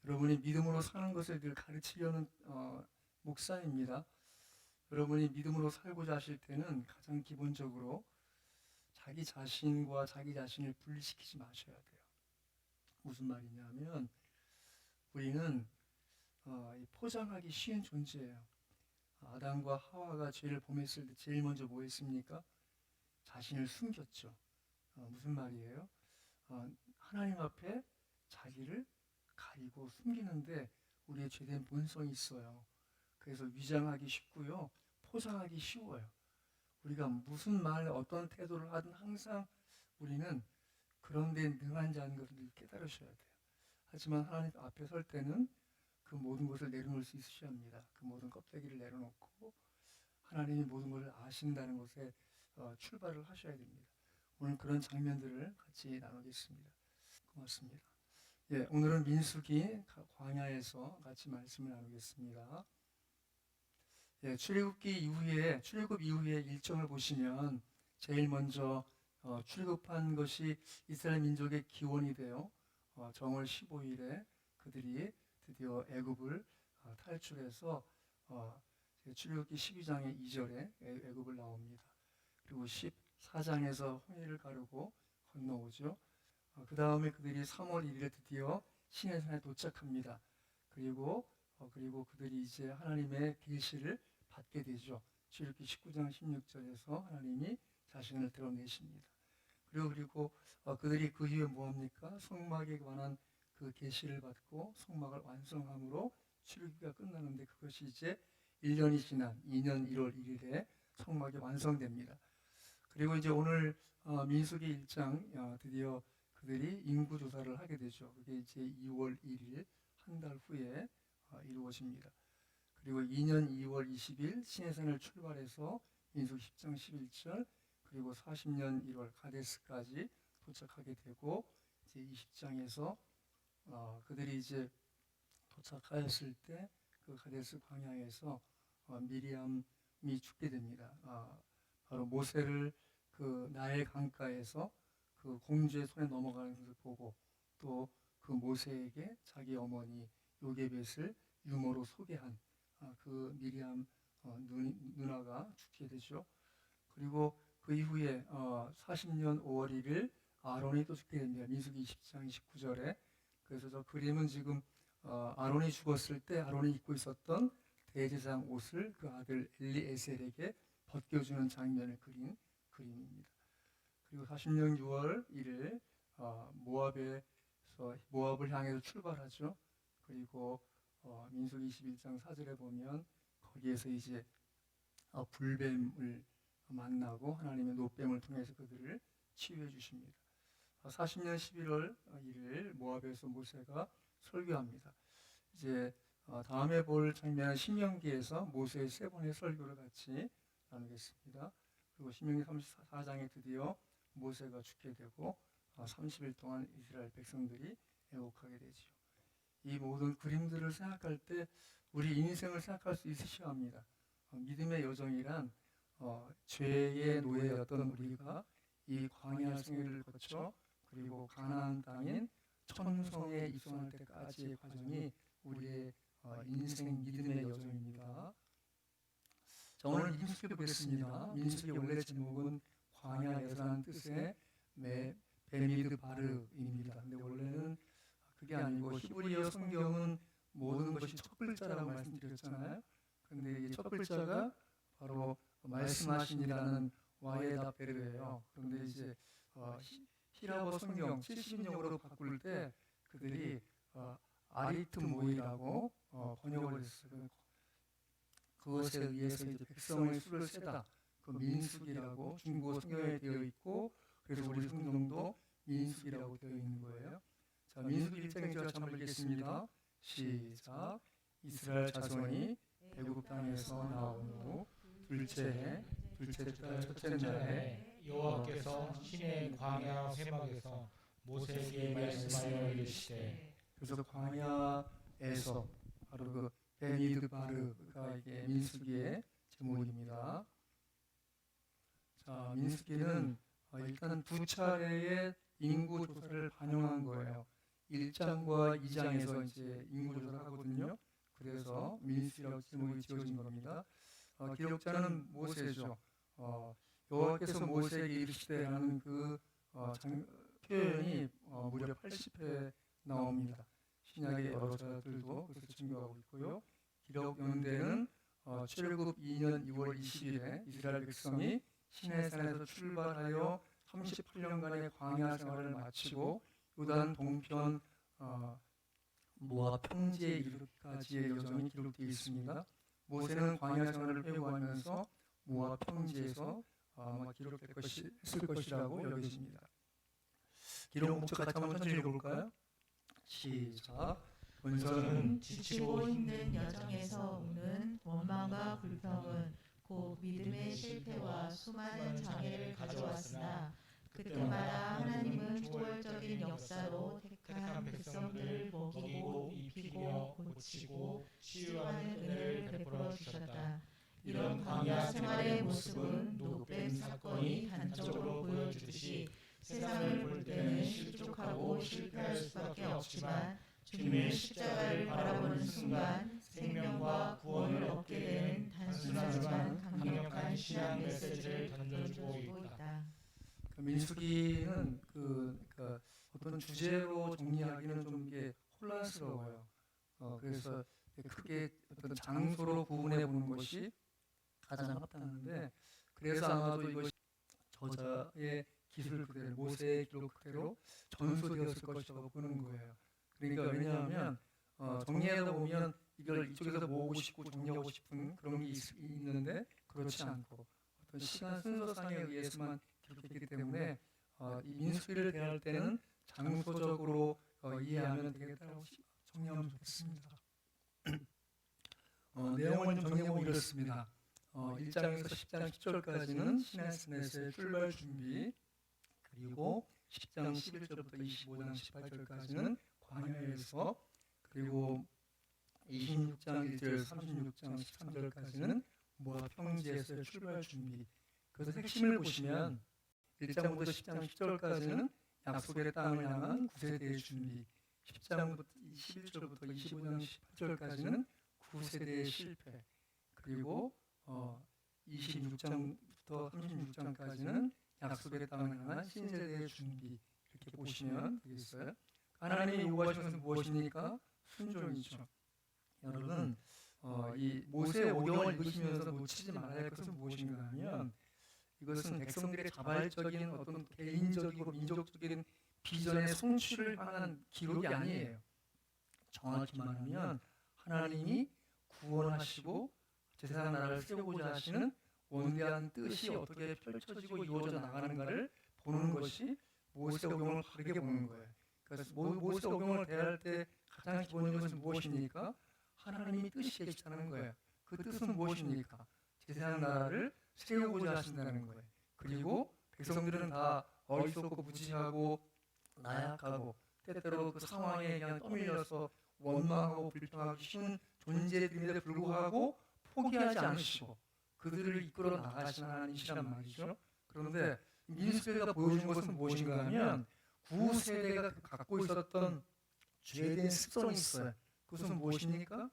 여러분이 믿음으로 사는 것을 늘 가르치려는 목사입니다. 여러분이 믿음으로 살고자 하실 때는 가장 기본적으로 자기 자신과 자기 자신을 분리시키지 마셔야 돼요. 무슨 말이냐면 우리는 포장하기 쉬운 존재예요. 아담과 하와가 죄를 범했을 때 제일 먼저 뭐 했습니까? 자신을 숨겼죠. 무슨 말이에요? 하나님 앞에 자기를 가리고 숨기는데 우리의 죄된 본성이 있어요. 그래서 위장하기 쉽고요. 포장하기 쉬워요. 우리가 무슨 말, 어떤 태도를 하든 항상 우리는 그런 데 능한 자인 것을 깨달으셔야 돼요. 하지만 하나님 앞에 설 때는 그 모든 것을 내려놓을 수 있으셔야 합니다. 그 모든 껍데기를 내려놓고 하나님이 모든 것을 아신다는 것에 출발을 하셔야 됩니다. 오늘 그런 장면들을 같이 나누겠습니다. 고맙습니다. 예, 오늘은 민수기 광야에서 같이 말씀을 나누겠습니다. 예, 출애굽 이후에 일정을 보시면 제일 먼저 출애굽한 것이 이스라엘 민족의 기원이 되어 정월 15일에 그들이 드디어 애굽을 탈출해서 출애굽기 12장의 2절에 애굽을 나옵니다. 그리고 14장에서 홍해를 가르고 건너오죠. 그 다음에 그들이 3월 1일에 드디어 시내산에 도착합니다. 그리고 그들이 이제 하나님의 계시를 받게 되죠. 출애굽기 19장 16절에서 하나님이 자신을 드러내십니다. 그리고 그들이 그 이후에 뭐합니까? 성막에 관한 그 계시를 받고 성막을 완성함으로 출애굽기가 끝나는데 그것이 이제 1년이 지난 2년 1월 1일에 성막이 완성됩니다. 그리고 이제 오늘 민수기 1장 드디어 그들이 인구 조사를 하게 되죠. 그게 이제 2월 1일 한 달 후에 이루어집니다. 그리고 2년 2월 20일 시내산을 출발해서 민수기 10장 11절 그리고 40년 1월 가데스까지 도착하게 되고 이제 20장에서 그들이 이제 도착하였을 때 그 가데스 광야에서 미리암이 죽게 됩니다. 바로 모세를 그 나일 강가에서 그 공주의 손에 넘어가는 것을 보고 또 그 모세에게 자기 어머니 요게벳을 유모로 소개한 그 미리암 누나가 죽게 되죠. 그리고 그 이후에 40년 5월 1일 아론이 또 죽게 됩니다. 민수기 20장 29절에. 그래서 저 그림은 지금 아론이 죽었을 때 아론이 입고 있었던 대제사장 옷을 그 아들 엘리에셀에게 벗겨주는 장면을 그린 그림입니다. 그리고 40년 6월 1일 모압을 향해서 출발하죠. 그리고 민수기 21장 4절에 보면 거기에서 이제 불뱀을 만나고 하나님의 노뱀을 통해서 그들을 치유해 주십니다. 40년 11월 1일 모압에서 모세가 설교합니다. 이제 다음에 볼 장면은 신명기에서 모세의 세 번의 설교를 같이 나누겠습니다. 그리고 신명기 34장에 드디어 모세가 죽게 되고 30일 동안 이스라엘 백성들이 애곡하게 되죠. 이 모든 그림들을 생각할 때 우리 인생을 생각할 수 있으셔야 합니다. 믿음의 여정이란 죄의 노예였던 우리가 이 광야 생애를 거쳐 그리고 가나안 땅인 천성에 입성할 때까지의 과정이 우리의 인생 믿음의 여정입니다. 자, 오늘 민수기 보겠습니다. 민수기 원래 제목은 광야에서라는 뜻의 베미드 바르입니다. 근데 원래는 그게 아니고 히브리어 성경은 모든 것이 첫 글자라고 말씀드렸잖아요. 그런데 이 첫 글자가 바로 말씀하신이라는 와예다베르예요. 그런데 이제 히라버 성경 70인용으로 바꿀 때 그들이 아리트모이라고 번역을 했어요. 그것에 의해서 이제 백성의 수를 세다. 그 민수기라고 중국어 성경에 되어 있고 그래서 우리 성경도 민수기라고 되어 있는 거예요. 자, 민수기 1장에 제가 한번 읽겠습니다. 시작. 이스라엘 자손이 애굽 땅에서 나온 후 둘째 달 첫째 날에 여호와께서 시내 광야 세막에서 모세에게 말씀하여 이르시되. 그래서 광야에서 바로 그 베미드바르가 이게 민수기의 제목입니다. 자, 민수기는 일단 두 차례의 인구 조사를 반영한 거예요. 1장과 2장에서 이제 인구 조사를 하거든요. 그래서 민수기라고 제목이 지어진 겁니다. 기록자는 모세죠. 여호와께서 모세에게 이르시되라는 표현이 무려 80회 나옵니다. 신약의 여러 저자들도 그것을 증거하고 있고요. 기록 연대는 출애굽 2년 2월 20일에 이스라엘 백성이 시내산에서 출발하여 38년간의 광야 생활을 마치고 요단 동편 모압 평지에 이르기까지의 여정이 기록되어 있습니다. 모세는 광야 생활을 회고하면서 모압 평지에서 아마 했을 것이라고 여겨집니다. 기록 목적 같이 한번 천천히 읽어볼까요? 시작. 본서는 지치고 힘든 여정에서 오는 원망과 불평은 곧 믿음의 실패와 수많은 장애를 가져왔으나 그때마다 하나님은 초월적인 역사로 택한 백성들을 먹이고 입히고 고치고 치유하는 은혜를 베풀어 주셨다. 이런 광야 생활의 모습은 노뱀 사건이 단적으로 보여주듯이 세상을 볼 때는 실족하고 실패할 수밖에 없지만 주님의 십자가를 바라보는 순간 생명과 구원을 얻게 되는 단순하지만 강력한 신앙 메시지를 던져주고 있다. 민수기는 어떤 주제로 정리하기는 좀 이게 혼란스러워요. 그래서 크게 어떤 장소로 구분해 보는 것이 가장 합당한데, 그래서 아마도 이것이 저자의 기술 그대로, 모세의 기록 그대로 전수되었을 것이라고 보는 거예요. 그러니까 왜냐하면 정리하다 보면 이걸 이쪽에서 모으고 싶고 정리하고 싶은 그런 게 있는데 그렇지 않고 어떤 시간 순서상에 의해서만 기록했기 때문에 이 민수기를 대할 때는 장소적으로 이해하면 되겠다고 정리하면 좋겠습니다. 내용을 좀 정리해보면 이렇습니다. 1장에서 10장 10절까지는 시내산에서의 출발 준비, 그리고 10장 11절부터 25장 18절까지는 광야에서, 그리고 26장 1절에서 36장 13절까지는 모압 평지에서의 출발 준비. 그래서 핵심을 보시면 1장부터 10장 10절까지는 약속의 땅을 향한 9세대의 준비, 10장부터 11절부터 25장 18절까지는 9세대의 실패, 그리고 26장부터 36장까지는 약속의 땅을 향한 신세대의 준비. 이렇게 보시면 되겠어요. 하나님이 요구하신 것은 무엇입니까? 순종이죠. 여러분, 이 모세 오경을 읽으시면서 놓치지 말아야 할 것은 무엇인가 하면, 이것은 백성들의 자발적인 어떤 개인적이고 민족적인 비전의 성취를 향한 기록이 아니에요. 정확히 말하면 하나님이 구원하시고 제사장 나라를 세우고자 하시는 원대한 뜻이 어떻게 펼쳐지고 이루어져 나가는가를 보는 것이 모세오경을 바르게 보는 거예요. 그래서 모세오경을 대할 때 가장 기본적인 것은 무엇입니까? 하나님이 뜻이 계시다는 거예요. 그 뜻은 무엇입니까? 제사장 나라를 세우고자 하신다는 거예요. 그리고 백성들은 다 어리석고 무지하고 나약하고 때때로 그 상황에 그냥 떠밀려서 원망하고 불평하기 쉬운 존재들인데 불구하고 포기하지 않으시고 그들을 이끌어 나가시는 하나님이시란 말이죠. 그런데 민수기가 보여준 것은 무엇인가 하면 구세대가 갖고 있었던 죄된 습성이 있어요. 그것은 무엇입니까?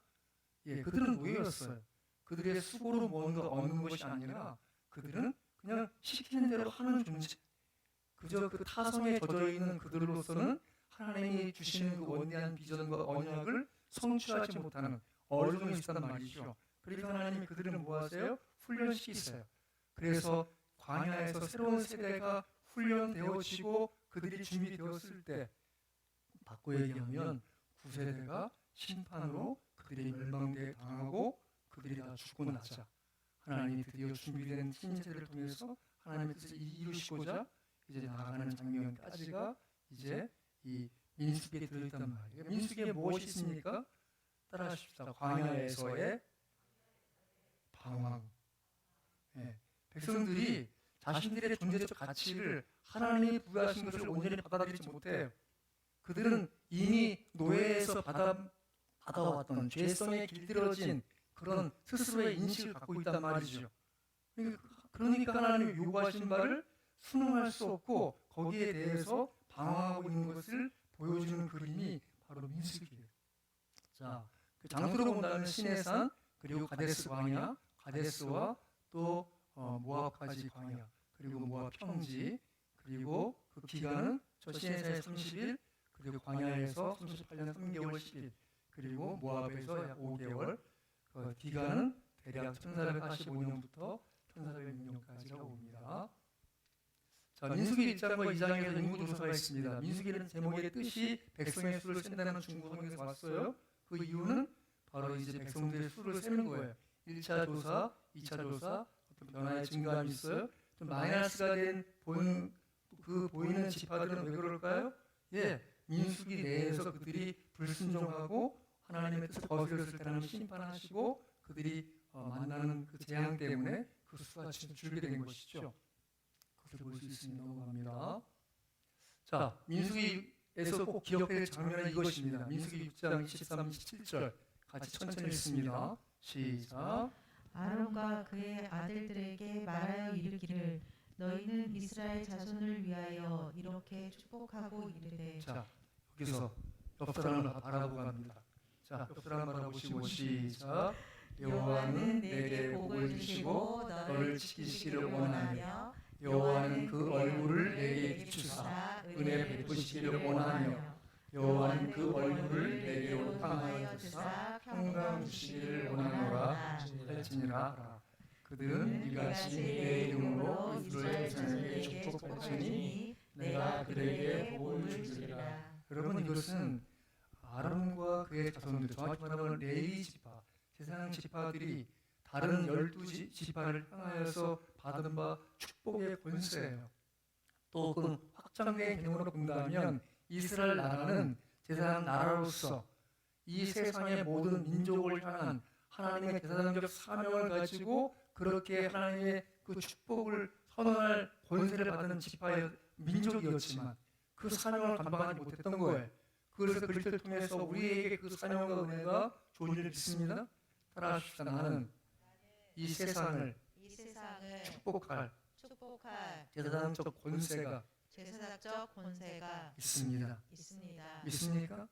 그들은 노예였어요. 그들의 수고로 뭔가 얻는 것이 아니라 그들은 그냥 시키는 대로 하는 존재. 그저 그 타성에 젖어 있는 그들로서는 하나님이 주시는 그 원대한 비전과 언약을 성취하지 못하는 어리석음이 있단 말이죠. 그러니까 하나님이 그들을 뭐 하세요? 훈련시키세요. 그래서 광야에서 새로운 세대가 훈련되어지고 그들이 준비되었을 때, 바꿔 얘기하면 9세대가 심판으로 그들이 멸망되게 당하고 그들이 다 죽고 나자 하나님이 드디어 준비된 신세대를 통해서 하나님의 뜻을 이루시고자 이제 나아가는 장면까지가 이제 이 민수기에 들어있단 말이에요. 민수기에 무엇이 있습니까? 따라하십시다. 광야에서의 방황. 백성들이 자신들의 존재적 가치를 하나님이 부여하신 것을 온전히 받아들이지 못해요. 그들은 이미 노예에서 받아왔던 죄성에 길들여진 그런 스스로의 인식을 갖고 있단 말이죠. 그러니까 하나님이 요구하신 바를 순응할 수 없고 거기에 대해서 방황하고 있는 것을 보여주는 그림이 바로 민수기예요. 자, 그 장소로 본다면 시내산, 그리고 가데스 광야, 가데스와 또 모압까지 광야, 그리고 모압 평지, 그리고 그 기간은 저 시내산에 30일, 그리고 광야에서 38년 3개월 10일, 그리고 모압에서 약 5개월, 기간은 대략 1485년부터 1406년까지라고 봅니다. 자, 민수기 1장과 2장에서 인구 조사가 있습니다. 민수기는 제목의 뜻이 백성의 수를 센다는 중국 성경에서 왔어요. 그 이유는 바로 이제 백성들의 수를 세는 거예요. 1차 조사, 2차 조사, 어떤 변화의 증가함이 있어요. 좀 마이너스가 된 보이는 지파들은 왜 그럴까요? 예, 민수기 내에서 그들이 불순종하고 하나님의 뜻을 거스렸을 때 하나님 심판하시고 그들이 만나는 그 재앙 때문에 그 수가 줄게 된 것이죠. 그것을 볼 수 있으니 넘어갑니다. 자, 민수기에서 꼭 기억해야 될 장면은 이것입니다. 민수기 6장 23, 27절 같이 천천히 읽습니다. 시작. 아론과 그의 아들들에게 말하여 이르기를 너희는 이스라엘 자손을 위하여 이렇게 축복하고 이르되. 자, 여기서 옆 사람을 바라보고 갑니다. 자, 옆 사람 바라보시고 시작. 여호와는 내게 복을 주시고 너를 지키시기를 원하며 여호와는 그 얼굴을 내게 비추사 은혜 베푸시기를 원하며 여호와는 그 얼굴을 내게로 향하여 드사 평강 주시기를 원하노라 할지니라. 그들은 이같이 내 이름으로 이스라엘 자손에게 축복하시니 내가 그들에게 복을 주리라. 여러분, 이것은 아론과 그의 자손들, 정확히 말하면 레위 지파, 세상 지파들이 다른 12지파를 향하여서 받은 바 축복의 권세예요. 또 그 확장된 개념으로 본다면 이스라엘 나라는 제사장 나라로서 이 세상의 모든 민족을 향한 하나님의 대사장적 사명을 가지고 그렇게 하나님의 그 축복을 선언할 권세를 받는 지파의 민족이었지만 그 사명을 감당하지 못했던 거예요. 그래서 그리스도를 통해서 우리에게 그 사명과 은혜가 좋은 일을 믿습니다. 따라하십시다. 나는 이 세상을 축복할 제사장적 권세가 있습니다. 믿습니까?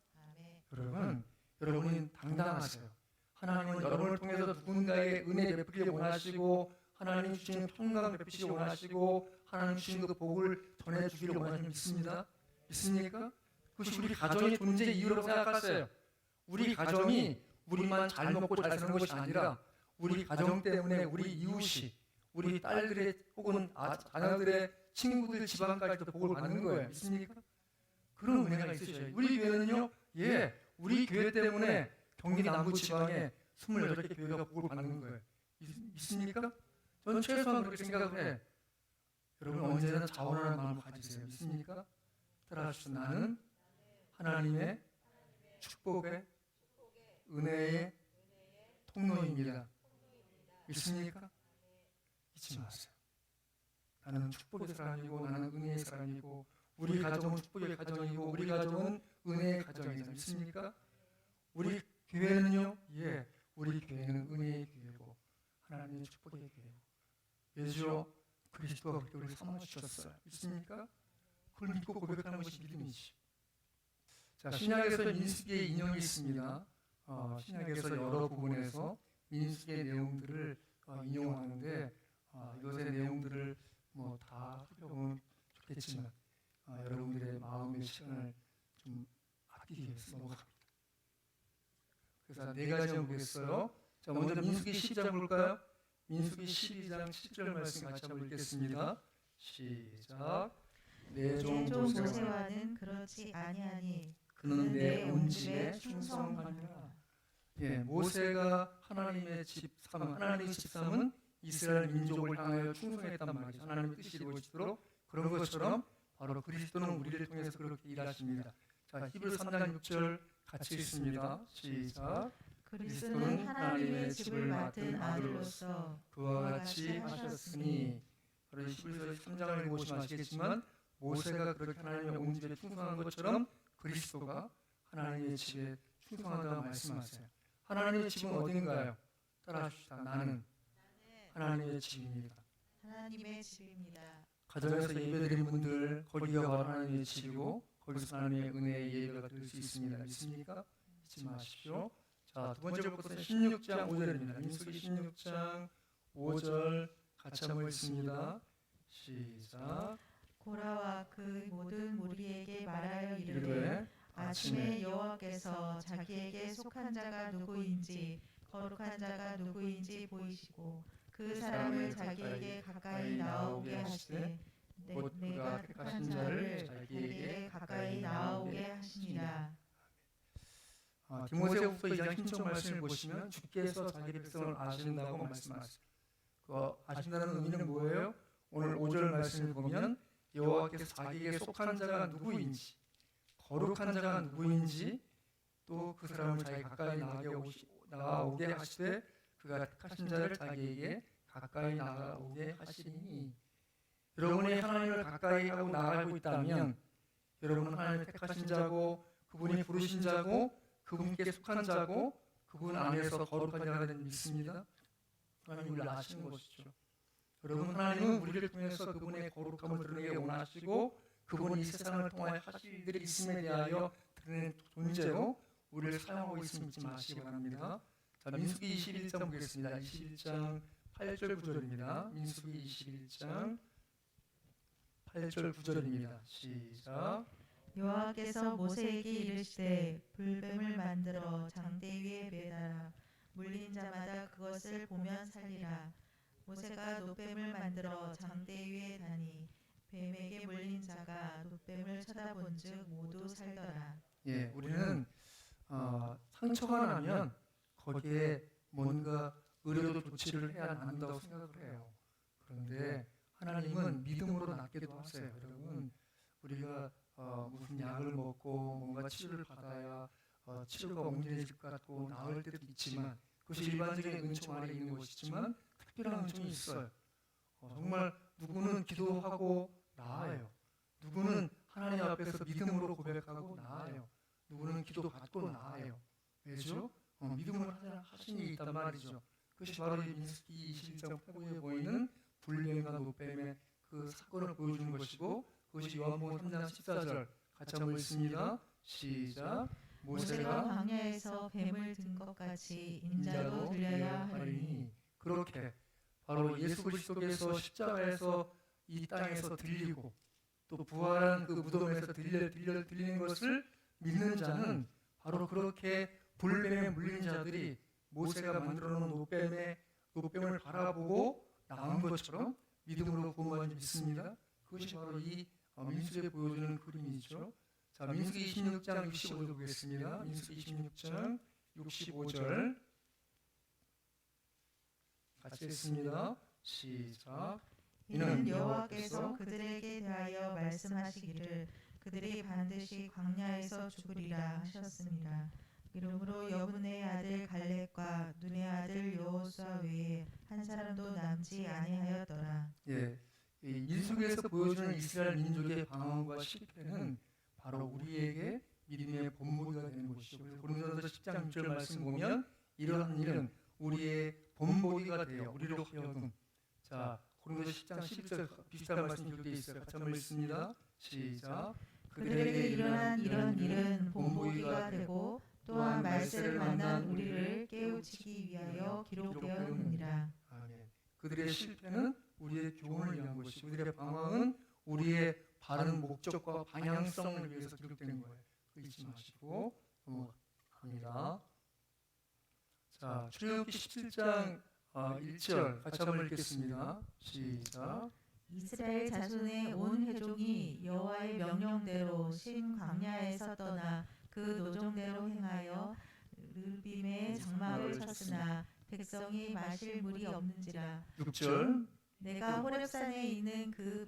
아멘. 여러분은 당당하세요. 하나님은 여러분을 통해서 누군가에게 은혜 베푸기 원하시고 하나님 주시는 평강 베푸시기 원하시고 하나님 주시는 그 복을 전해주기를 원하시는 믿습니다. 믿습니까? 그것이 우리 가정의 존재 이유라고 생각하세요. 우리 가정이 우리만 잘 먹고 잘 사는 것이 아니라 우리 가정 때문에 우리 이웃이 우리 딸들의 혹은 자녀들의 친구들 집안까지도 복을 받는 거예요. 믿습니까? 그런 은혜가 있으셔요. 우리 교회는요, 우리 교회 때문에 경기 남부 지방에 28개 교회가 복을 받는 거예요. 믿습니까? 저는 최소한 그렇게 생각을 해. 여러분 언제나 자원하는 마음을 가지세요. 믿습니까? 따라하십시오. 나는 하나님의 축복의 은혜의 통로입니다. 믿습니까? 잊지 마세요. 나는 축복의 사람이고 나는 은혜의 사람이고 우리 가정은 축복의 가정이고 우리 가정은 은혜의 가정이다. 믿습니까? 우리 교회는요, 우리 교회는 은혜의 교회고 하나님의 축복의 교회고 예수여 그리스도가 그렇게 우리를 삼아주셨어요. 믿습니까? 그걸 믿고 고백하는 것이 믿음이지. 자, 신약에서 민수기의 인용이 있습니다. 신약에서 여러 부분에서 민수기의 내용들을 인용하는데 이것의 내용들을 다 살펴보면 좋겠지만 여러분들의 마음의 시간을 좀 아끼기 위해서 넘어갑니다. 그래서 네 가지 보겠어요. 자, 먼저 민수기 12장 볼까요? 민수기 12장 7절 말씀 같이 한번 읽겠습니다. 시작. 내 종 모세와는 그렇지 아니하니 그는 내 온 집에 충성하니라. 모세가 하나님의 집삼은 이스라엘 민족을 향하여 충성했단 말이죠. 하나님의 뜻이 이루어지도록. 그런 것처럼 바로 그리스도는 우리를 통해서 그렇게 일하십니다. 자, 히브리 3장 6절 같이 읽습니다. 시작. 그리스도는 하나님의 집을 맡은 아들로서 그와 같이 하셨으니. 바로 히브리서 3장을 보시면 아시겠지만 모세가 그렇게 하나님의 온 집에 충성한 것처럼 그리스도가 하나님의 집에 충성한다고 말씀하세요. 하나님의 집은 어딘가요? 따라하십시다. 나는 하나님의 집입니다. 하나님의 집입니다. 가정에서 예배드리는 분들 거기가 바로 하나님의 집이고 거기서 하나님의 은혜의 예배가 될 수 있습니다. 믿습니까? 잊지 마십시오. 자, 두 번째 볼것은 16장 5절입니다. 민수기 16장 5절 같이 한번 읽습니다. 시작. 고라와 그 모든 무리에게 말하여 이르되 이르되 아침에 여호와께서 자기에게 속한 자가 누구인지 거룩한 자가 누구인지 보이시고 그 사람을 자기에게 가까이 나오게 하시되 곧 내가 택하신 자를 자기에게 가까이 나오게 하시니라. 디모데후서 2장 신청 말씀을 보시면 주께서 자기 백성을 아신다고 말씀하셨어요. 그 아신다는 의미는 뭐예요? 오늘 5절 말씀을 보면 여호와께서 자기에게 속한 자가 누구인지, 거룩한 자가 누구인지, 또 그 사람을 자기 가까이 나오게 하시되 그가 택하신 자를 자기에게 가까이 나오게 하시니, 여러분이 하나님을 가까이 하고 나아가고 있다면 여러분은 하나님의 택하신 자고 그분이 부르신 자고 그분께 속한 자고 그분 안에서 거룩한 자가 되는 믿습니다. 하나님을 아시는 것이죠. 여러분, 하나님은 우리를 통해서 그분의 거룩함을 드러내기 원하시고 그분이 이 세상을 통하여 하실 일이 있음에 대하여 드러내는 존재로 우리를 사용하고 있음을 잊지 마시기 바랍니다. 자, 민수기 21장 보겠습니다. 21장 8절 9절입니다. 민수기 21장 8절 9절입니다. 시작. 여호와께서 모세에게 이르시되 불뱀을 만들어 장대 위에 매달아 물린 자마다 그것을 보면 살리라. 모세가 놋뱀을 만들어 장대 위에 다니 뱀에게 물린 자가 놋뱀을 쳐다본즉 모두 살더라. 예, 우리는 상처가 나면 거기에 뭔가 의료도 조치를 해야 한다고 생각을 해요. 그런데 하나님은 믿음으로 낫기도 하세요. 여러분, 우리가 무슨 약을 먹고 뭔가 치료를 받아야 치료가 옮겨질 것 같고 나을 때도 있지만 그것이 일반적인 은총 아래 있는 것이지만 특별한 은총이 있어요. 정말 누구는 기도하고 나아요. 누구는 하나님 앞에서 믿음으로 고백하고 나아요. 누구는 기도 받고 나아요. 왜죠? 믿음으로 하신 일이 있단 말이죠. 그것이 바로 이 민수기 21장 8구에 보이는 불뱀과 놋뱀의 그 사건을 보여주는 것이고 그것이 요한복음 3장 14절 같이 한번 읽습니다. 시작. 모세가 광야에서 뱀을 든 것 같이 인자도 들려야 하리니. 그렇게 바로 예수 그리스도께서 십자가에서 이 땅에서 들리고 또 부활한 그 무덤에서 들리는 것을 믿는 자는 바로 그렇게 불뱀에 물린 자들이 모세가 만들어 놓은 놋뱀을 바라보고 나온 것처럼 믿음으로 구원받은 줄 믿습니다. 그것이 바로 이 민수기에 보여주는 그림이죠. 자, 민수기 26장 65절 보겠습니다. 민수기 26장 65절 같이 읽습니다. 시작. 이는 여호와께서 그들에게 대하여 말씀하시기를 그들이 반드시 광야에서 죽으리라 하셨습니다. 이러므로 여분의 아들 갈렙과 눈의 아들 여호수아 외에 한 사람도 남지 아니하였더라. 예, 이 민수기에서 보여주는 이스라엘 민족의 방황과 실패는 바로 우리에게 믿음의 본보기가 되는 것이죠. 그래서 고린도전서 10장 6절 말씀 보면 이러한 일은 우리의 본보기가 되어 우리로 하여금. 자, 고린도서 10장 11절 비슷한 말씀 기록되어 있어요. 같이 한번 읽습니다. 시작. 그들에게 일어난 이런 일은 본보기가 되고 또한 말세를 만난 우리를 깨우치기 위하여 기록되었느니라. 아멘. 그들의 실패는 우리의 교훈을 위한 것이고 그들의 방황은 우리의 바른 목적과 방향성을 위해서 기록되는 거예요. 잊지 마시고 넘어갑니다. 자, 출애굽기 17장 1절 같이 한번 읽겠습니다. 시작. 이스라엘 자손의 온 회족이 여호와의 명령대로 신 광야에서 떠나 그 노정대로 행하여 르빔의 장막을 쳤으나 백성이 마실 물이 없는지라. 6절 내가 호렙산에 있는 그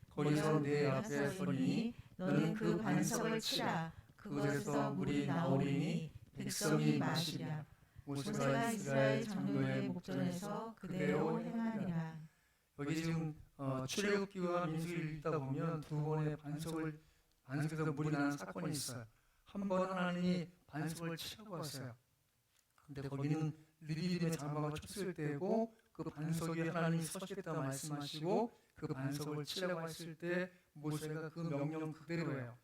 거기서 내 앞에 서리니 너는 그 반석을 치라. 그것에서 물이 나오리니 백성이 마시랴. 모세가 이스라엘 장로의 목전에서 그대로 행하니라. 여기 지금 출애굽기와 민수기를 읽다 보면 두 번의 반석에서 물이 나는 사건이 있어요. 한 번 하나님이 반석을 치라고 하세요. 근데 거기는 르비딤의 장막을 쳤을 때고 그 반석 위에 하나님이 서시겠다 말씀하시고 그 반석을 치라고 했을 때 모세가 그 명령 그대로예요.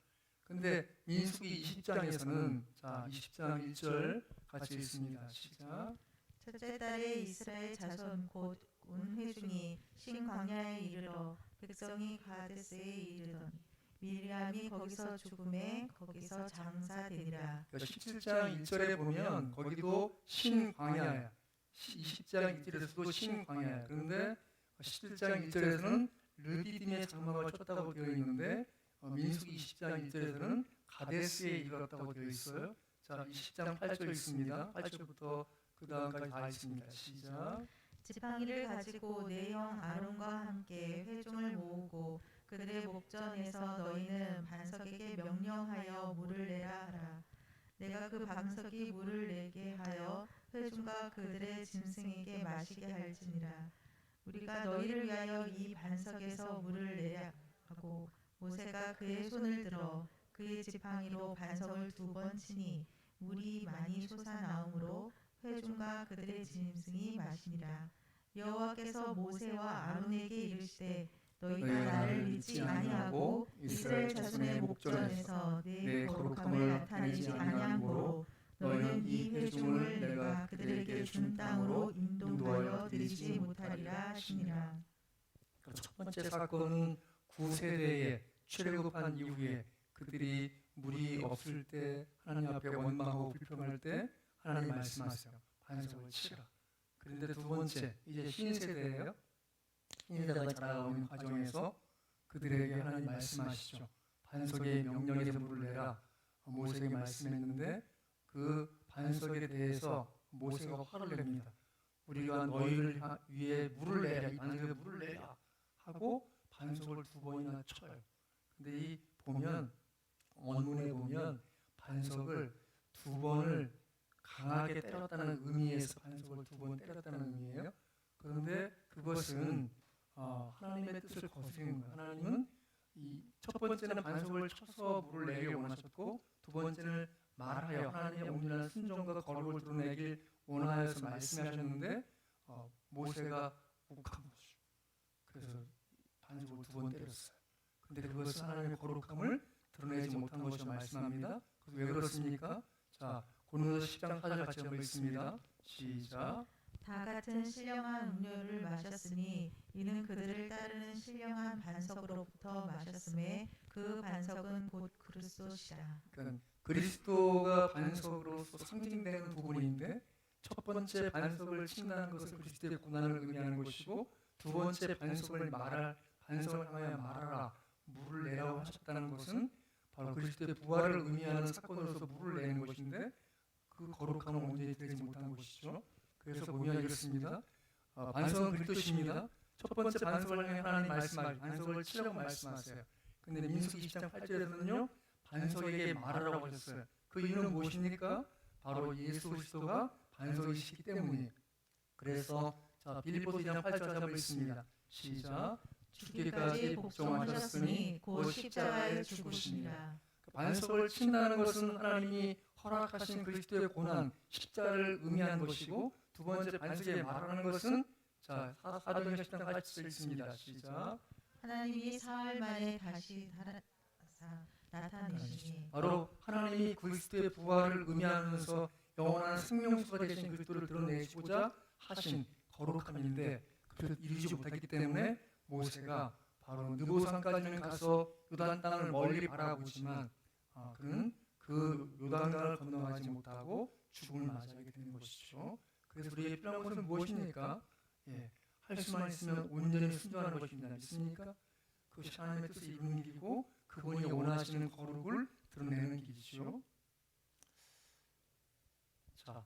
근데 민수기 20장에서는 자 20장 1절 같이 읽습니다. 시작. 첫째 달에 이스라엘 자손 곧 온 회중이 신 광야에 이르러 백성이 가데스에 이르더니 미리암이 거기서 죽음에 거기서 장사되니라. 17장 1절에 보면 거기도 신광야야. 20장 1절에서도 신광야야. 그런데 17장 1절에서는 르비딤의 장막을 쳤다고 되어 있는데 민수기 20장 1절에서는 가데스에 이르렀다고 되어 있어요. 자, 20장 8절 있습니다. 8절부터 그 다음까지 다 있습니다. 시작. 지팡이를 가지고 내 형 아론과 함께 회중을 모으고 그들의 목전에서 너희는 반석에게 명령하여 물을 내라 하라. 내가 그 반석이 물을 내게 하여 회중과 그들의 짐승에게 마시게 할지니라. 우리가 너희를 위하여 이 반석에서 물을 내야 하고 모세가 그의 손을 들어 그의 지팡이로 반석을 2번 치니 물이 많이 솟아나오므로 회중과 그들의 짐승이 마시니라. 여호와께서 모세와 아론에게 이르시되 너희가 나를 믿지 아니하고 이스라엘 자손의 목전에서 내 거룩함을 나타내지 아니함으로 너희는 이 회중을 내가 그들에게 준 땅으로 인도하여 드리지 못하리라 하시니라. 첫 번째 사건은 구세대에 출애굽한 이후에 그들이 물이 없을 때 하나님 앞에 원망하고 불평할 때 하나님 말씀하세요. 반석을 치라. 그런데 두 번째 이제 신세대예요. 신세대가 자라오는 과정에서 그들에게 하나님 말씀하시죠. 반석의 명령에서 물을 내라. 모세에게 말씀했는데 그 반석에 대해서 모세가 화를 냅니다. 우리가 너희를 위해 물을 내라. 이 반석에 물을 내라 하고 반석을 2번이나 쳐요. 근데 이 보면 원문에 보면 반석을 2번을 강하게 때렸다는 의미에서 반석을 2번 때렸다는 의미예요. 그런데 그것은 하나님의 뜻을 거스르는 거예요. 하나님은 이 첫 번째는 반석을 쳐서 물을 내길 원하셨고 두 번째는 말하여 하나님의 온전한 순종과 거룩을 드러내길 원하여서 말씀하셨는데 모세가 욱한 거죠. 그래서 반석을 2번 때렸어요. 근데 그것은 하나님의 거룩함을 드러내지 못한 것이라 말씀합니다. 그래서 왜 그렇습니까? 자, 고린도서 10장 4절 같이 한번 읽습니다. 시작. 다 같은 신령한 음료를 마셨으니 이는 그들을 따르는 신령한 반석으로부터 마셨음에 그 반석은 곧 그리스도시라. 그러니까 그리스도가 반석으로서 상징되는 부분인데 첫 번째 반석을 친다는 것은 그리스도의 고난을 의미하는 것이고 두 번째 반석을 향하여 말하라 물을 내라고 하셨다는 것은 바로 그리스도의 부활을 의미하는 사건으로서 물을 내는 것인데 그 거룩함을 온전히 드리지 못한 것이죠. 그래서 보면 이렇습니다. 반석은 그리스도십니다. 첫 번째 반석을 향해 하나님 말씀하시고 반석을 치라고 말씀하세요. 근데 민수기 20장 8절에서는요. 반석에게 말하라고 하셨어요. 그 이유는 무엇입니까? 바로 예수 그리스도가 반석이시기 때문이에요. 그래서 자 빌립보서 2장 8절 한번 읽습니다. 시작. 죽기까지 복종하셨으니 곧 십자가에 죽으시니라. 반석을 친다는 것은 하나님이 허락하신 그리스도의 고난, 십자가를 의미하는 것이고 두 번째 반석에 말하는 것은 자 사도행전 10장 8절 읽습니다. 시작. 하나님이 사흘 만에 다시 나타내시니 바로 하나님이 그리스도의 부활을 의미하면서 영원한 생명수가 되신 그리스도를 드러내시고자 하신 거룩함인데 그것을 이루지 못했기 때문에 모세가 바로 느보산까지는 가서 요단 땅을 멀리 바라보지만 그는 그 요단강을 건너가지 못하고 죽음을 맞이하게 되는 것이죠. 그래서 우리에게 필요한 것은 무엇입니까? 할 수만 있으면 온전히 순종하는 것입니다. 믿습니까? 그것이 하나님의 뜻을 이루는 길이고 그분이 원하시는 거룩을 드러내는 길이죠. 자,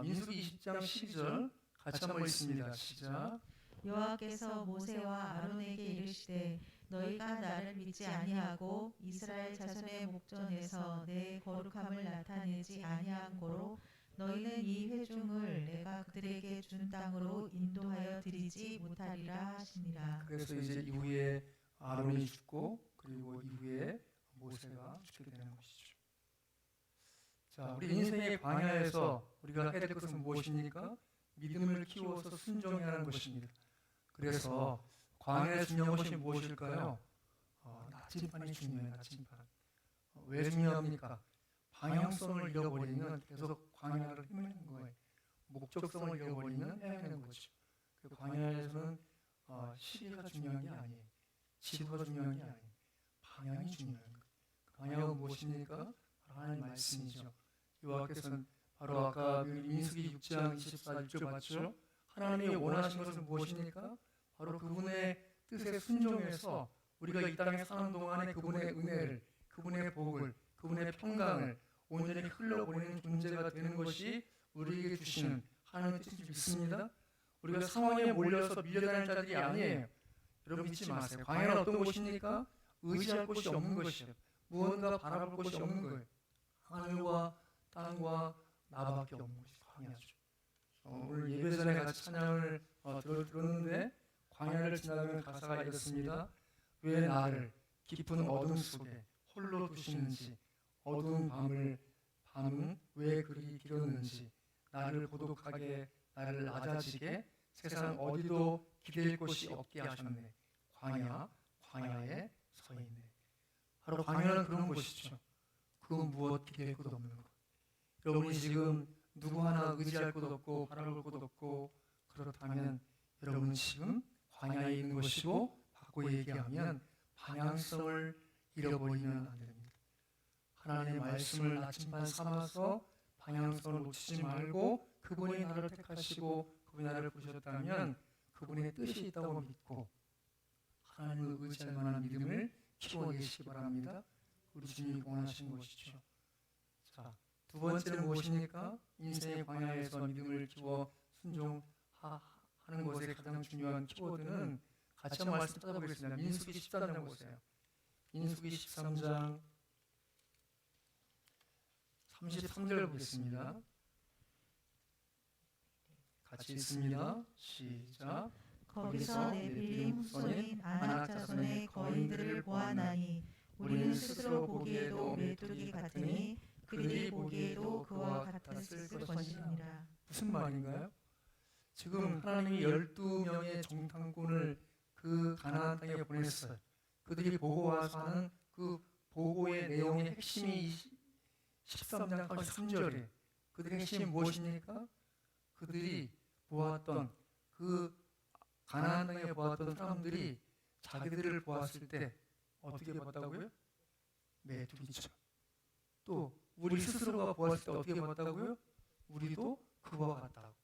민수기 20장 12절 같이 한번 읽습니다. 시작. 여호와께서 모세와 아론에게 이르시되 너희가 나를 믿지 아니하고 이스라엘 자손의 목전에서 내 거룩함을 나타내지 아니한 고로 너희는 이 회중을 내가 그들에게 준 땅으로 인도하여 드리지 못하리라 하시니라. 그래서 이제 이후에 아론이 죽고 그리고 이후에 모세가 죽게 되는 것이죠. 자, 우리 인생의 광야에서 우리가 해야 될 것은 무엇입니까? 믿음을 키워서 순종해야 하는 것입니다. 그래서 광야에 중요한 것이 무엇일까요? 나침반이 중요해요. 나침반. 왜 중요합니까? 방향성을 잃어버리면 계속 광야를 헤매는 거예요. 목적성을 잃어버리면 헤매는 거죠. 그 광야에서는 시기가 중요한 게 아니에요. 지도가 중요한 게 아니에요. 방향이 중요한 거예요. 방향은 무엇입니까? 하나님의 말씀이죠. 여호와께서는 바로 아까 민수기 6장 24절 봤죠? 하나님이 원하시는 것은 무엇입니까? 바로 그분의 뜻에 순종해서 우리가 이 땅에 사는 동안에 그분의 은혜를, 그분의 복을, 그분의 평강을 온전히 흘러보내는 존재가 되는 것이 우리에게 주시는 하나님의 뜻인 줄 믿습니다. 우리가 상황에 몰려서 밀려다닐 자들이 아니에요. 여러분 믿지 마세요. 광야는 어떤 곳입니까? 의지할 곳이 없는 것이에요. 무언가 바라볼 곳이 없는 거예요. 하늘과 땅과 나밖에 없는 것이 광야죠. 오늘 예배 전에 같이 찬양을 들었는데 광야를 지나가면 가사가 이렇습니다. 왜 나를 깊은 어둠 속에 홀로 두시는지, 어두운 밤은 왜 그리 길었는지, 나를 고독하게, 나를 낮아지게 세상 어디도 기댈 곳이 없게 하셨네. 광야에 서 있네. 바로 광야는 그런 곳이죠. 그건 무엇 기댈 곳 없는 것. 여러분이 지금 누구 하나 의지할 곳 없고 바라볼 곳 없고 그렇다면 여러분은 지금 광야에 있는 것이고, 바꾸어 얘기하면 방향성을 잃어버리면 안 됩니다. 하나님의 말씀을 나침반 삼아서 방향성을 놓치지 말고 그분이 나를 택하시고 그분이 나를 부르셨다면 그분의 뜻이 있다고 믿고 하나님을 의지할 만한 믿음을 키워내시기 바랍니다. 우리 주님이 원하시는 것이죠. 자, 두 번째는 무엇입니까? 인생의 광야에서 믿음을 키워 순종하는 것의 가장 중요한 키워드는 같이 한번 말씀 찾아보겠습니다. 민수기 13장 보세요. 민수기 13장 33절 보겠습니다. 같이 읽습니다. 시작. 거기서 네빌림 후손인 아낙 자손의 거인들을 보아나니 우리는 스스로 보기에도 메뚜기 같으니 그들이 보기에도 그와 같았을 것이니라. 무슨 말인가요? 지금 하나님이 12명의 정탐꾼을 그 가나안 땅에 보냈어요. 그들이 보고 와서 하는 그 보고의 내용의 핵심이 13장 33절에 그들의 핵심이 무엇입니까? 그들이 보았던 그 가나안 땅에 보았던 사람들이 자기들을 보았을 때 어떻게 봤다고요? 메뚜기죠. 또 우리 스스로가 보았을 때 어떻게 봤다고요? 우리도 그와 같다고.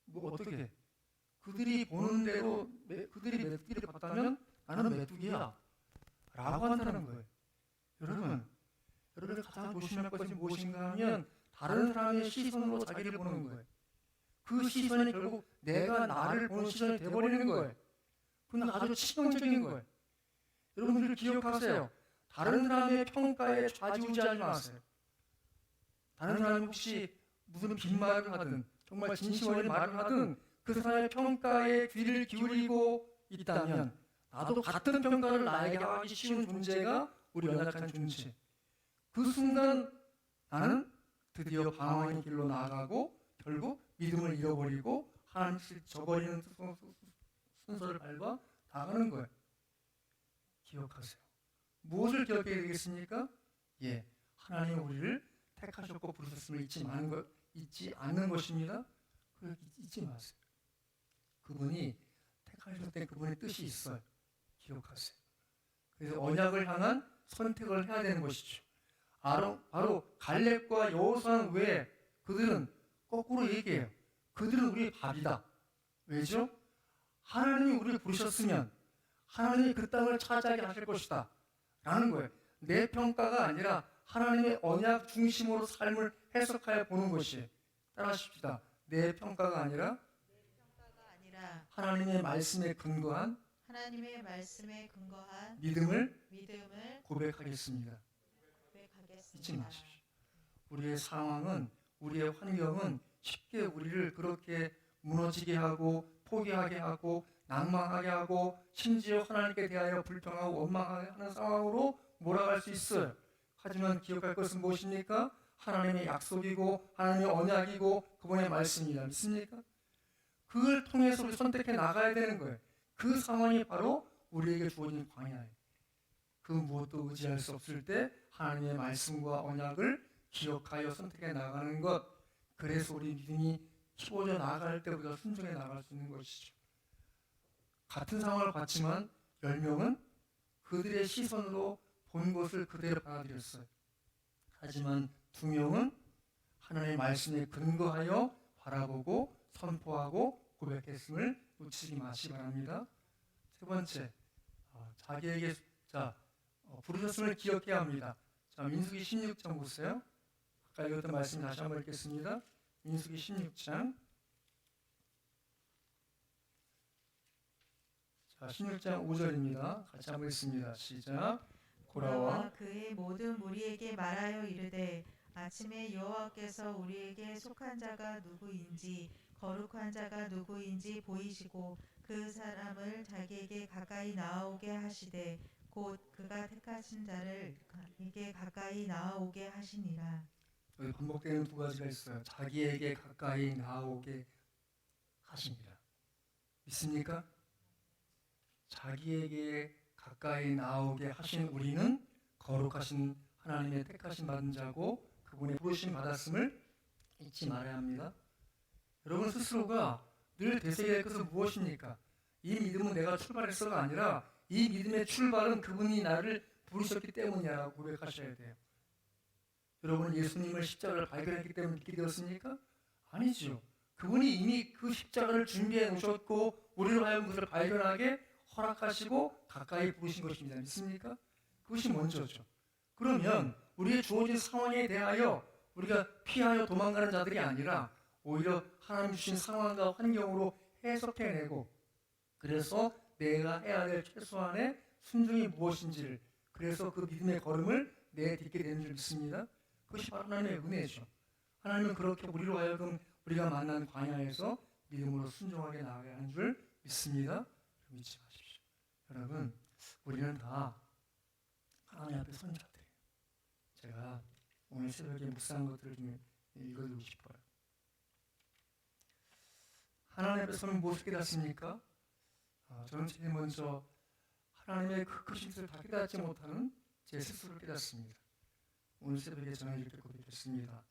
뭐 어떻게? 그들이 보는 대로 그들이 메뚜기를 봤다면 나는 메뚜기야 라고 한다는 거예요. 여러분이 가장 조심할 것이 무엇인가 하면 다른 사람의 시선으로 자기를 보는 거예요. 그 시선이 결국 내가 나를 보는 시선이 되어버리는 거예요. 그건 아주 치명적인 거예요. 여러분들 기억하세요. 다른 사람의 평가에 좌지우지하지 마세요. 다른 사람이 혹시 무슨 빈말을 하든 정말 진심 어린 말을 하든 그 사람의 평가에 귀를 기울이고 있다면 나도 같은 평가를 나에게 하기 쉬운 존재가 우리 연약한 존재. 그 순간 나는 드디어 방황의 길로 나아가고 결국 믿음을 잃어버리고 하나님을 저버리는 순서를 밟아 나가는 거예요. 기억하세요. 무엇을 기억해야 되겠습니까? 하나님은 우리를 택하셨고 부르셨음을 잊지 않는 것입니다. 그걸 잊지 마세요. 그분이 택하실 때 그분의 뜻이 있어요. 기억하세요. 그래서 언약을 향한 선택을 해야 되는 것이죠. 바로 갈렙과 여호수아는 왜 그들은 거꾸로 얘기해요. 그들은 우리의 밥이다. 왜죠? 하나님이 우리를 부르셨으면 하나님이 그 땅을 차지하게 하실 것이다 라는 거예요. 내 평가가 아니라 하나님의 언약 중심으로 삶을 해석하여 보는 것이에요. 따라하십시다. 내 평가가 아니라 하나님의 말씀에 근거한 믿음을 고백하겠습니다. 잊지 마십시오. 우리의 상황은, 우리의 환경은 쉽게 우리를 그렇게 무너지게 하고 포기하게 하고 낭망하게 하고 심지어 하나님께 대하여 불평하고 원망하게 하는 상황으로 몰아갈 수 있어요. 하지만 기억할 것은 무엇입니까? 하나님의 약속이고 하나님의 언약이고 그분의 말씀이라 믿습니까? 그걸 통해서 우리 선택해 나가야 되는 거예요. 그 상황이 바로 우리에게 주어진 광야예요. 그 무엇도 의지할 수 없을 때 하나님의 말씀과 언약을 기억하여 선택해 나가는 것, 그래서 우리 믿음이 키워져 나갈 때 우리가 순종해 나갈 수 있는 것이죠. 같은 상황을 봤지만 10명은 그들의 시선으로 본 것을 그대로 받아들였어요. 하지만 2명은 하나님의 말씀에 근거하여 바라보고 선포하고 고백했음을 놓치지 마시기 바랍니다. 세 번째, 자기에게 부르셨음을 기억해야 합니다. 자, 민수기 16장 보세요. 아까 읽었던 말씀 다시 한번 읽겠습니다. 민수기 16장. 자, 16장 5절입니다. 같이 한번 읽습니다. 시작. 고라와 그의 모든 무리에게 말하여 이르되 아침에 여호와께서 우리에게 속한 자가 누구인지 거룩한 자가 누구인지 보이시고 그 사람을 자기에게 가까이 나아오게 하시되 곧 그가 택하신 자를 자기에게 가까이 나아오게 하시니라. 여기 반복되는 두 가지가 있어요. 자기에게 가까이 나아오게 하십니다. 믿습니까? 자기에게 가까이 나오게 하신 우리는 거룩하신 하나님의 택하신 받은 자고 그분의 부르심 받았음을 잊지 말아야 합니다. 여러분 스스로가 늘 되새겨야 할 것은 무엇입니까? 이 믿음은 내가 출발했어가 아니라 이 믿음의 출발은 그분이 나를 부르셨기 때문이라고 고백하셔야 돼요. 여러분 예수님을 십자가를 발견했기 때문에 믿게 되었습니까? 아니죠. 그분이 이미 그 십자가를 준비해 놓으셨고 우리로 하여금 그것을 발견하게 허락하시고 가까이 부르신 것입니다. 믿습니까? 그것이 먼저죠. 그러면 우리의 주어진 상황에 대하여 우리가 피하여 도망가는 자들이 아니라 오히려 하나님 주신 상황과 환경으로 해석해내고 그래서 내가 해야 될 최소한의 순종이 무엇인지를 그래서 그 믿음의 걸음을 내딛게 되는 줄 믿습니다. 그것이 바로 하나님의 은혜죠. 하나님은 그렇게 우리로 하여금 우리가 만난 광야에서 믿음으로 순종하게 나아가야 하는 줄 믿습니다. 믿지 마십시오. 여러분 우리는 다 하나님 앞에 선 자들이에요. 제가 오늘 새벽에 묵상한 것들을 좀 읽어드리고 싶어요. 하나님 앞에 서면 무엇을 깨닫습니까? 저는 제일 먼저 하나님의 그 크신 뜻을 다 깨닫지 못하는 제 스스로를 깨닫습니다. 오늘 새벽에 저는 이렇게 고백했습니다.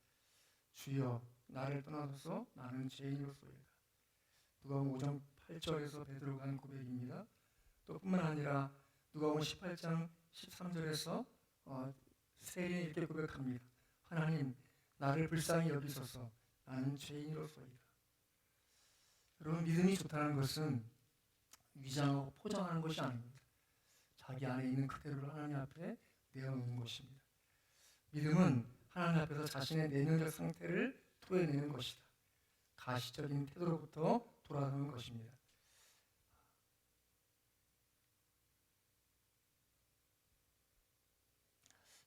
주여 나를 떠나소서 나는 죄인으로소이다. 누가복음 5장 8절에서 베드로가 한 고백입니다. 또 뿐만 아니라 누가복음 18장 13절에서 세린이 이렇게 고백합니다. 하나님 나를 불쌍히 여기소서 나는 죄인으로소이다. 여러분 믿음이 좋다는 것은 위장하고 포장하는 것이 아닙니다. 자기 안에 있는 그대로를 하나님 앞에 내어놓는 것입니다. 믿음은 하나님 앞에서 자신의 내면적 상태를 토해내는 것이다. 가시적인 태도로부터 돌아가는 것입니다.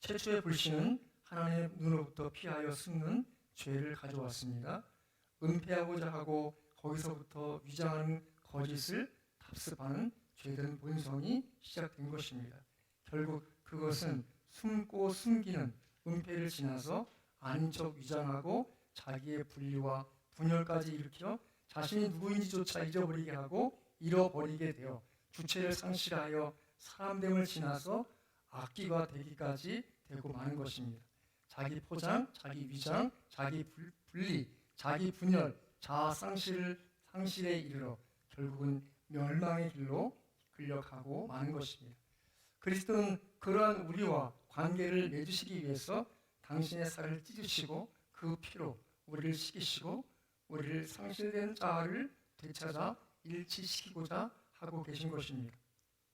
최초의 불신은 하나님의 눈으로부터 피하여 숨는 죄를 가져왔습니다. 은폐하고자 하고 거기서부터 위장하는 거짓을 답습하는 죄된 본성이 시작된 것입니다. 결국 그것은 숨고 숨기는 은폐를 지나서 아닌 척 위장하고 자기의 분리와 분열까지 일으켜 자신이 누구인지조차 잊어버리게 하고 잃어버리게 되어 주체를 상실하여 사람됨을 지나서 악기가 되기까지 되고 마는 것입니다. 자기 포장, 자기 위장, 자기 분리, 자기 분열, 자아 상실에 이르러 결국은 멸망의 길로 끌려가고 마는 것입니다. 그리스도는 그러한 우리와 관계를 맺으시기 위해서 당신의 살을 찢으시고 그 피로 우리를 씻기시고 우리를 상실된 자아를 되찾아 일치시키고자 하고 계신 것입니다.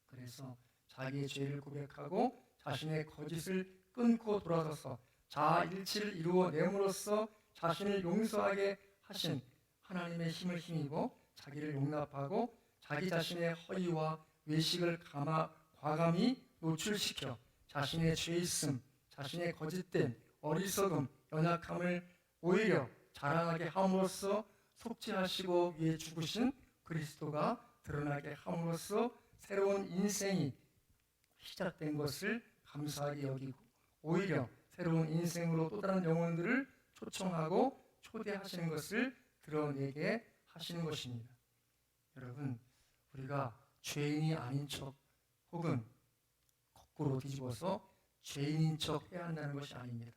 그래서 자기의 죄를 고백하고 자신의 거짓을 끊고 돌아서서 자아 일치를 이루어냄으로써 자신을 용서하게 하신 하나님의 힘을 힘입어 자기를 용납하고 자기 자신의 허위와 외식을 과감히 노출시켜 자신의 죄있음, 자신의 거짓됨, 어리석음, 연약함을 오히려 자랑하게 함으로써 속죄하시고 위해 죽으신 그리스도가 드러나게 함으로써 새로운 인생이 시작된 것을 감사하게 여기고 오히려 새로운 인생으로 또 다른 영혼들을 초청하고 초대하시는 것을 드러내게 하시는 것입니다. 여러분 우리가 죄인이 아닌 척 혹은 거꾸로 뒤집어서 죄인인 척 해야 한다는 것이 아닙니다.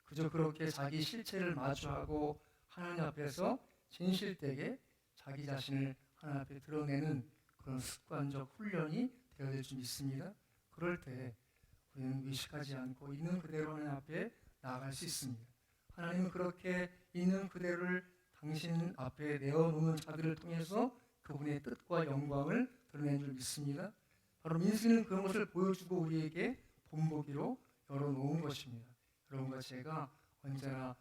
그저 그렇게 자기 실체를 마주하고 하나님 앞에서 진실되게 자기 자신을 하나님 앞에 드러내는 그런 습관적 훈련이 되어야 될 줄 믿습니다. 그럴 때 우리는 의식하지 않고 있는 그대로 하나님 앞에 나아갈 수 있습니다. 하나님은 그렇게 있는 그대로를 당신 앞에 내어놓는 자들을 통해서 그분의 뜻과 영광을 드러낸 줄 믿습니다. 바로 민수는 그런 것을 보여주고 우리에게 본보기로 열어놓은 것입니다. 여러분과 제가 언제나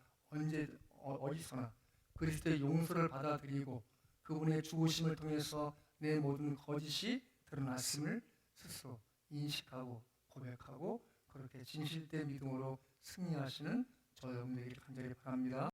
어디서나 그리스도의 용서를 받아들이고 그분의 죽으심을 통해서 내 모든 거짓이 드러났음을 스스로 인식하고 고백하고 그렇게 진실된 믿음으로 승리하시는 저 여러분들에게 간절히 바랍니다.